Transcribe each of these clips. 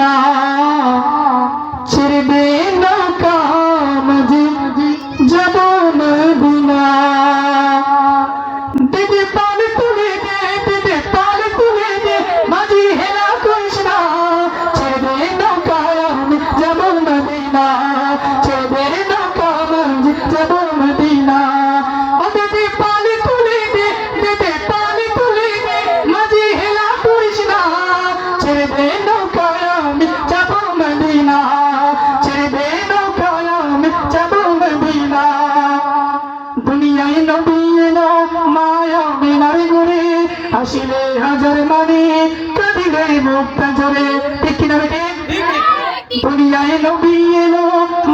Medina ছেড়ে নৌকা মাঝি যাব মদিনা দিদি পাল তুলে দে দিদি পাল তুলে দে মাঝি হেলা করিস না ছেড়ে নৌকা আমি যাব মদিনা ছেড়ে নৌকা মাঝি যাব মদিনা ও দিদি পাল তুলে দে দিদি পাল তুলে দে মাঝি হেলা করিস না ছেড়ে নৌকা আমি যাব মদিনা ছেড়ে নৌকা আমি যাব মদিনা দুনিয়ায় নবী এলো মায়া মিনার ঘুরে আসিলে হাজার মানে কাঁদিলে মুক্তা জোরে ঠিক কিনা বেটে দুনিয়ায় নবী এলো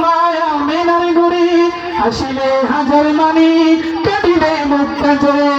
মায়া মিনার ঘুরে আসিলে হাজার মানে কাঁদিলে মুক্তা জোরে